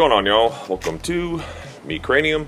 going on, y'all? Welcome to Meatcranium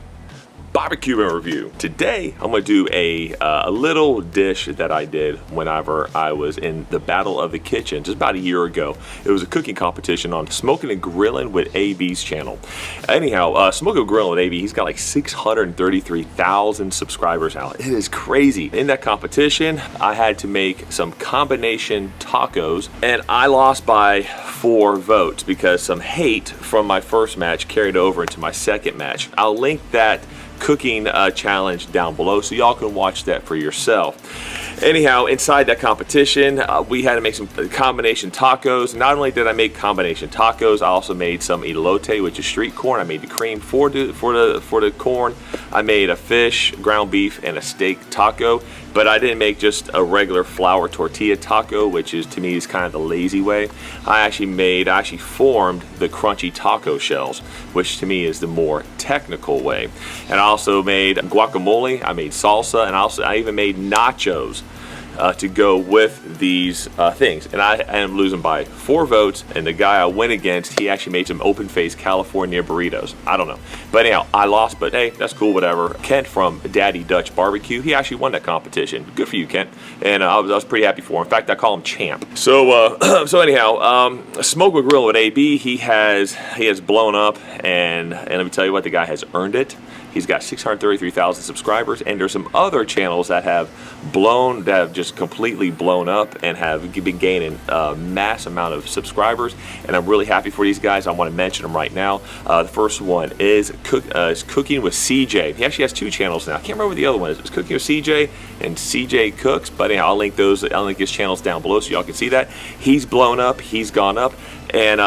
barbecue review. Today I'm going to do a little dish that I did whenever I was in the Battle of the Kitchen just about a year ago. It was a cooking competition on Smoking and Grilling with AB's channel. Anyhow, Smoking and Grilling with AB, he's got like 633,000 subscribers now. It is crazy. In that competition, I had to make some combination tacos, and I lost by 4 votes because some hate from my first match carried over into my second match. I'll link that cooking challenge down below so y'all can watch that for yourself. Anyhow, inside that competition, we had to make some combination tacos. Not only did I make combination tacos, I also made some elote, which is street corn. I made the cream for the corn. I made a fish, ground beef, and a steak taco. But I didn't make just a regular flour tortilla taco, which is, to me, is kind of the lazy way. I actually formed the crunchy taco shells, which to me is the more technical way. And I also made guacamole, I made salsa, and I even made nachos to go with these things. And I am losing by 4 votes, and the guy I went against, he actually made some open-faced California burritos. I don't know. But anyhow, I lost, but hey, that's cool, whatever. Kent from Daddy Dutch Barbecue, he actually won that competition. Good for you, Kent. And I was pretty happy for him. In fact, I call him champ. So so anyhow, Smoke with Grill with AB, he has blown up, and let me tell you what, the guy has earned it. He's got 633,000 subscribers, and there's some other channels that have just completely blown up and have been gaining a mass amount of subscribers, and I'm really happy for these guys. I want to mention them right now. The first one is Cooking with CJ. He actually has 2 channels now. I can't remember what the other one is. It's Cooking with CJ and CJ Cooks, but anyhow, I'll link his channels down below so y'all can see that. He's blown up. He's gone up. And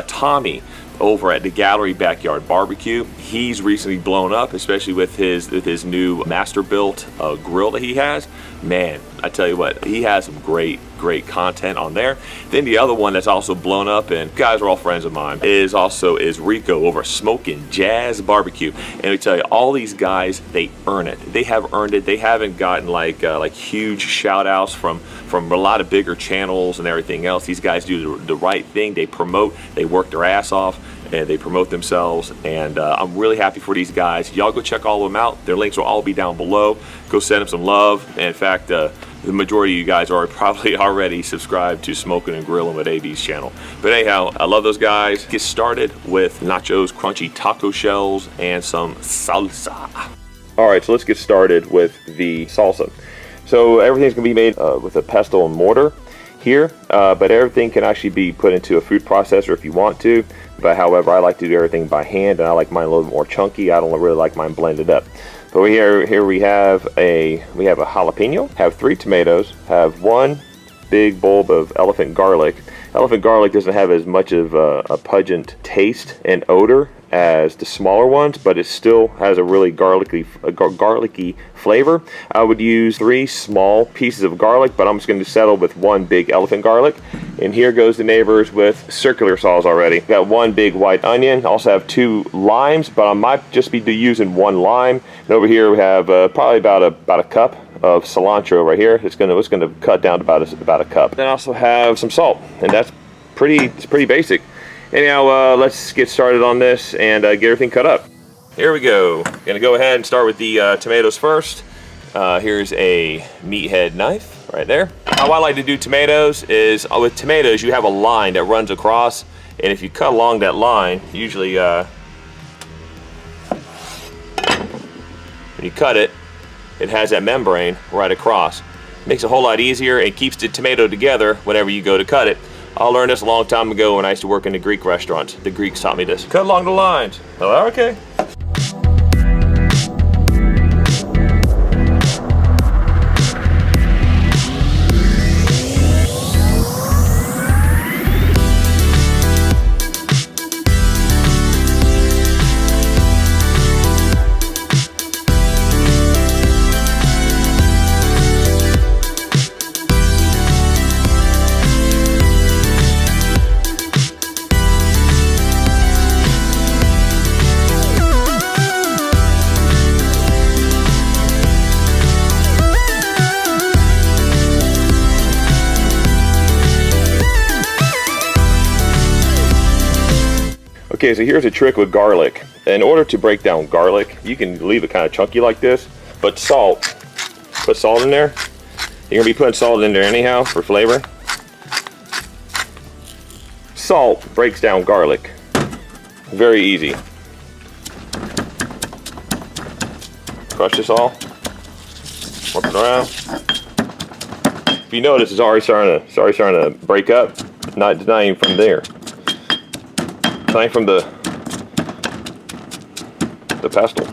Tommy over at the Gallery Backyard Barbecue, he's recently blown up, especially with his new master built grill that he has. Man, I tell you what, he has some great content on there. Then the other one that's also blown up, and guys are all friends of mine, is Rico over Smoking Jazz Barbecue. And let me tell you, all these guys, they earn it. They have earned it. They haven't gotten like huge shout outs from a lot of bigger channels and everything else. These guys do the right thing. They promote, they work their ass off, and they promote themselves, and I'm really happy for these guys. Y'all go check all of them out. Their links will all be down below. Go send them some love. And in fact, the majority of you guys are probably already subscribed to Smoking and Grilling with AB's channel. But anyhow, I love those guys. Get started with Nacho's crunchy taco shells and some salsa. All right, so let's get started with the salsa. So everything's gonna be made with a pestle and mortar here, but everything can actually be put into a food processor if you want to. But however, I like to do everything by hand, and I like mine a little bit more chunky. I don't really like mine blended up. But here we have a jalapeno, have 3 tomatoes, have 1 big bulb of elephant garlic. Elephant garlic doesn't have as much of a pungent taste and odor as the smaller ones, but it still has a really garlicky flavor. I would use 3 small pieces of garlic, but I'm just going to settle with 1 big elephant garlic. And here goes the neighbors with circular saws already. Got 1 big white onion. Also have 2 limes, but I might just be using 1 lime. And over here we have probably about a cup of cilantro right here. It's gonna cut down to about a cup. Then I also have some salt, and that's pretty basic. Anyhow, let's get started on this and get everything cut up. Here we go. Gonna go ahead and start with the tomatoes first. Here's a meathead knife right there. How I like to do tomatoes is, with tomatoes, you have a line that runs across, and if you cut along that line, usually when you cut it, it has that membrane right across. Makes it a whole lot easier and keeps the tomato together whenever you go to cut it. I learned this a long time ago when I used to work in the Greek restaurants. The Greeks taught me this. Cut along the lines. Oh, okay. Okay, so here's a trick with garlic. In order to break down garlic, you can leave it kind of chunky like this, but salt, put salt in there. You're gonna be putting salt in there anyhow for flavor. Salt breaks down garlic. Very easy. Crush this all. Work it around. If you notice, it's already starting to break up. It's not even from there. It's not even from the pestle.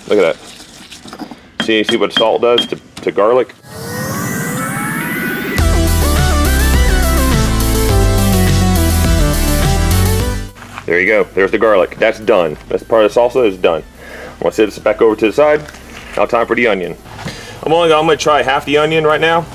Look at that. See what salt does to garlic? There you go. There's the garlic. That's done. That's part of the salsa is done. I'm gonna set this back over to the side. Now time for the onion. I'm gonna try half the onion right now,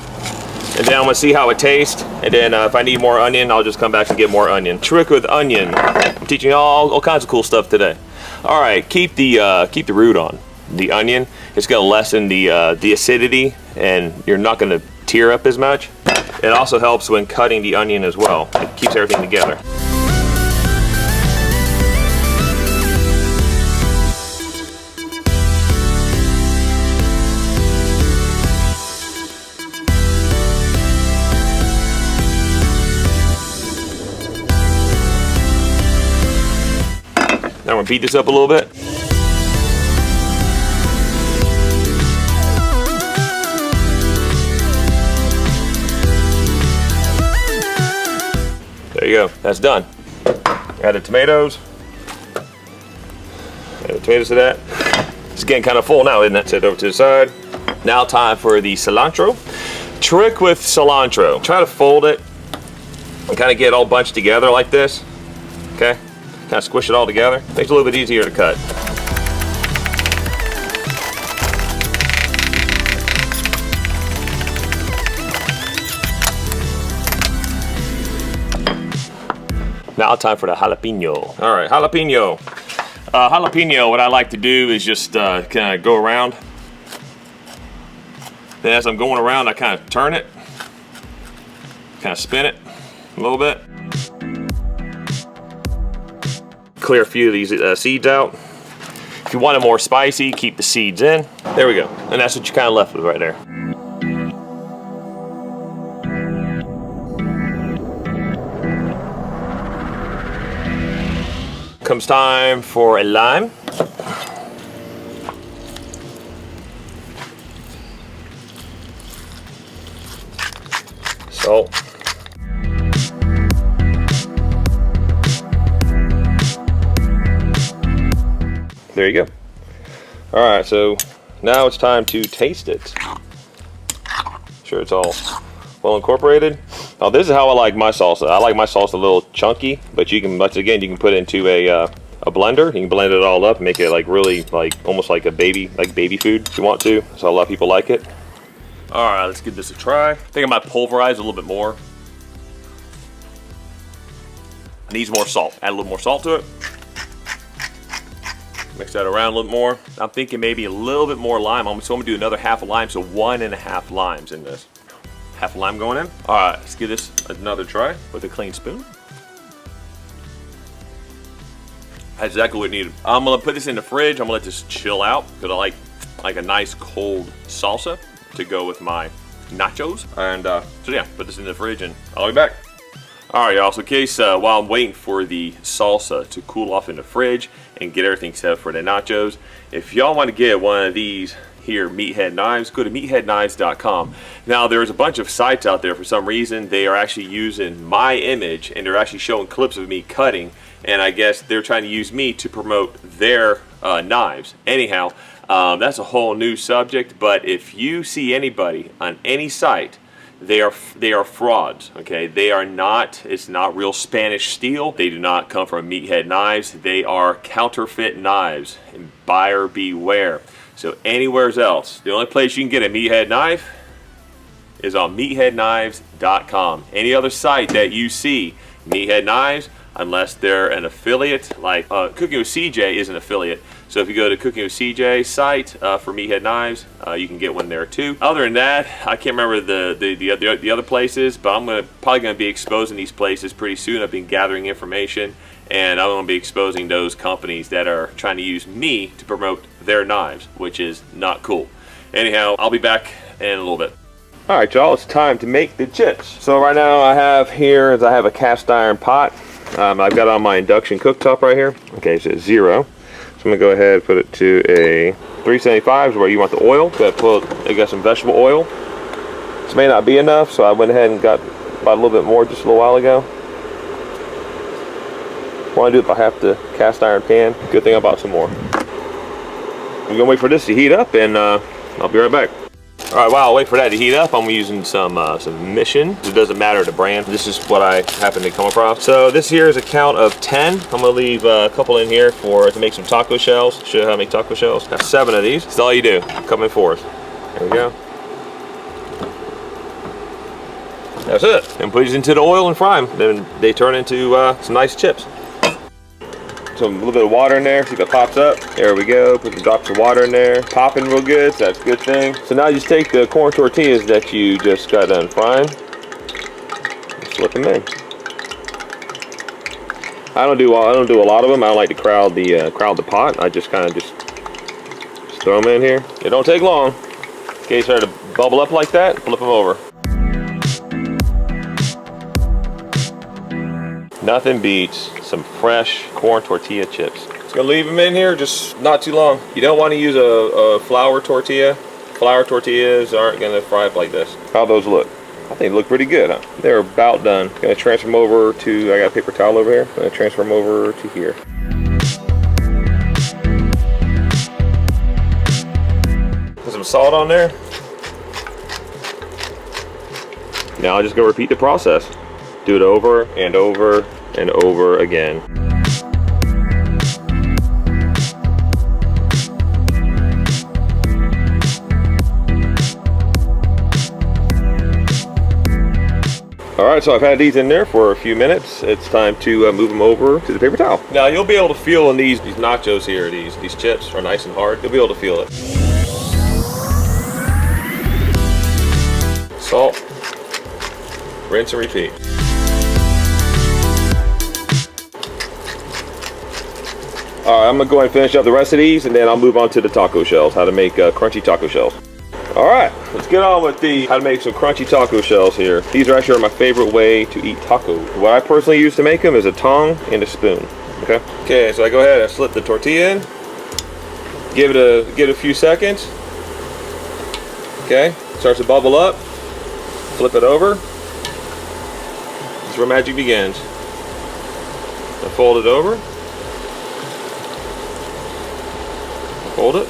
and then I'm gonna see how it tastes. And then if I need more onion, I'll just come back and get more onion. Trick with onion. I'm teaching you all kinds of cool stuff today. All right, keep the root on the onion. It's gonna lessen the acidity, and you're not gonna tear up as much. It also helps when cutting the onion as well. It keeps everything together. Now I'm gonna beat this up a little bit. There you go, that's done. Add the tomatoes. Add the tomatoes to that. It's getting kind of full now, isn't it? Set it over to the side. Now time for the cilantro. Trick with cilantro. Try to fold it and kind of get it all bunched together like this. Okay? Kind of squish it all together. Makes it a little bit easier to cut. Now time for the jalapeno. All right, jalapeno. Jalapeno, what I like to do is just kind of go around. Then as I'm going around, I kind of turn it. Kind of spin it a little bit. Clear a few of these seeds out. If you want it more spicy, keep the seeds in. There we go. And that's what you're kind of left with right there. Comes time for a lime. Salt. There you go. All right, so now it's time to taste it. Sure it's all well incorporated. Now this is how I like my salsa. I like my salsa a little chunky, but you can, once again, you can put it into a blender. You can blend it all up and make it like really, like almost like a baby food if you want to. So a lot of people like it. All right, let's give this a try. I think I might pulverize a little bit more. It needs more salt. Add a little more salt to it. Mix that around a little more. I'm thinking maybe a little bit more lime. So I'm gonna do another half a lime, so 1.5 limes in this. Half a lime going in. All right, let's give this another try with a clean spoon. That's exactly what it needed. I'm gonna put this in the fridge. I'm gonna let this chill out because I like a nice cold salsa to go with my nachos. And so yeah, put this in the fridge and I'll be back. All right, y'all, so in case while I'm waiting for the salsa to cool off in the fridge and get everything set for the nachos, if y'all want to get one of these here meathead knives, go to meatheadknives.com. Now there's a bunch of sites out there. For some reason they are actually using my image and they're actually showing clips of me cutting, and I guess they're trying to use me to promote their knives. Anyhow, that's a whole new subject, but if you see anybody on any site, they are frauds, okay? They are not, it's not real Spanish steel. They do not come from Meathead Knives. They are counterfeit knives, and buyer beware. So anywhere else, the only place you can get a Meathead knife is on meatheadknives.com. Any other site that you see Meathead Knives, unless they're an affiliate, like Cooking with CJ is an affiliate, So if you go to Cooking with CJ's site for meathead knives, you can get one there too. Other than that, I can't remember the other places, but I'm probably gonna be exposing these places pretty soon. I've been gathering information, and I'm gonna be exposing those companies that are trying to use me to promote their knives, which is not cool. Anyhow, I'll be back in a little bit. All right, y'all, it's time to make the chips. So right now I have a cast iron pot. I've got it on my induction cooktop right here. Okay, so it's 0. So I'm gonna go ahead and put it to a 375 is where you want the oil. I got some vegetable oil. This may not be enough, so I went ahead and got about a little bit more just a little while ago. Want to do it by half the cast iron pan. Good thing I bought some more. I'm gonna wait for this to heat up, and I'll be right back. All right, while I wait for that to heat up, I'm using some Mission. It doesn't matter the brand. This is what I happen to come across. So this here is a count of 10. I'm gonna leave a couple in here to make some taco shells. Show you how to make taco shells. Got 7 of these. That's all you do. Come in 4s. There we go. That's it. And put these into the oil and fry them. Then they turn into some nice chips. So a little bit of water in there, see if it pops up. There we go, put some drops of water in there. Popping real good, so that's a good thing. So now you just take the corn tortillas that you just got done frying and slip them in. I don't do a lot of them. I don't like to crowd the pot. I just kind of just throw them in here. It don't take long. In case they start to bubble up like that, flip them over. Nothing beats some fresh corn tortilla chips. Just gonna leave them in here, just not too long. You don't want to use a flour tortilla. Flour tortillas aren't gonna fry up like this. How those look? I think they look pretty good, huh? They're about done. Gonna transfer them over to, I got a paper towel over here. Gonna transfer them over to here. Put some salt on there. Now I'm just gonna repeat the process. Do it over and over and over again. All right, so I've had these in there for a few minutes. It's time to move them over to the paper towel. Now you'll be able to feel in these nachos here, these chips are nice and hard. You'll be able to feel it. Salt, rinse and repeat. All right, I'm gonna go ahead and finish up the rest of these, and then I'll move on to the taco shells, how to make crunchy taco shells. All right, let's get on with how to make some crunchy taco shells here. These are actually my favorite way to eat tacos. What I personally use to make them is a tong and a spoon, okay? Okay, so I go ahead and slip the tortilla in, give it a few seconds, okay? Starts to bubble up, flip it over. That's where magic begins. I fold it over. Fold it.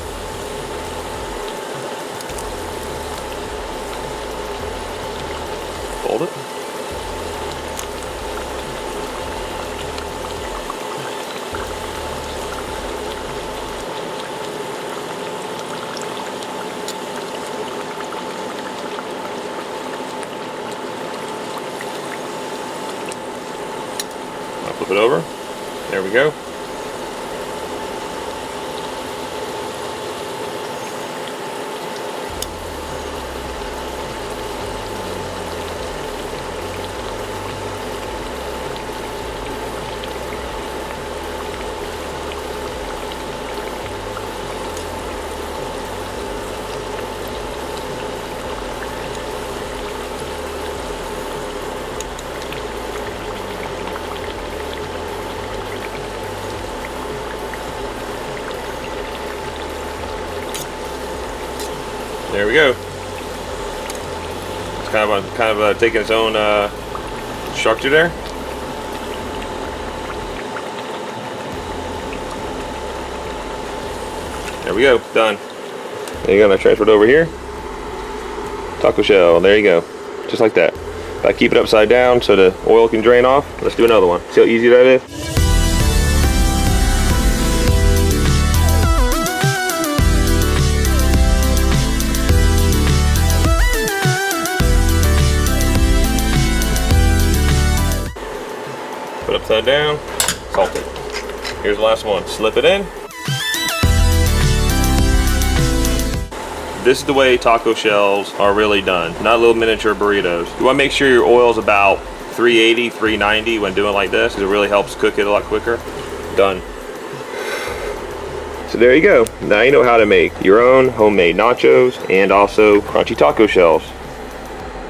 Fold it. I'll flip it over. There we go. There we go. It's kind of taking its own structure there. There we go, done. There you go, now transfer it over here. Taco shell, there you go. Just like that. If I keep it upside down so the oil can drain off, let's do another one. See how easy that is? Put it upside down, salt it. Here's the last one, slip it in. This is the way taco shells are really done, not little miniature burritos. You want to make sure your oil's about 380, 390 when doing like this, because it really helps cook it a lot quicker. Done. So there you go. Now you know how to make your own homemade nachos and also crunchy taco shells.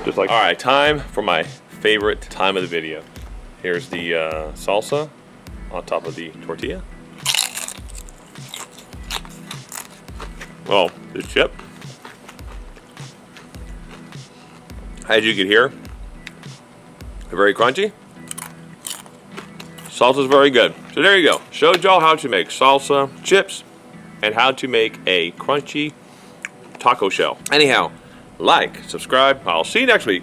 Just like. All right, time for my favorite time of the video. Here's the salsa on top of the tortilla. Well, the chip. As you can hear, they're very crunchy. Salsa's very good. So there you go. Showed y'all how to make salsa chips and how to make a crunchy taco shell. Anyhow, like, subscribe. I'll see you next week.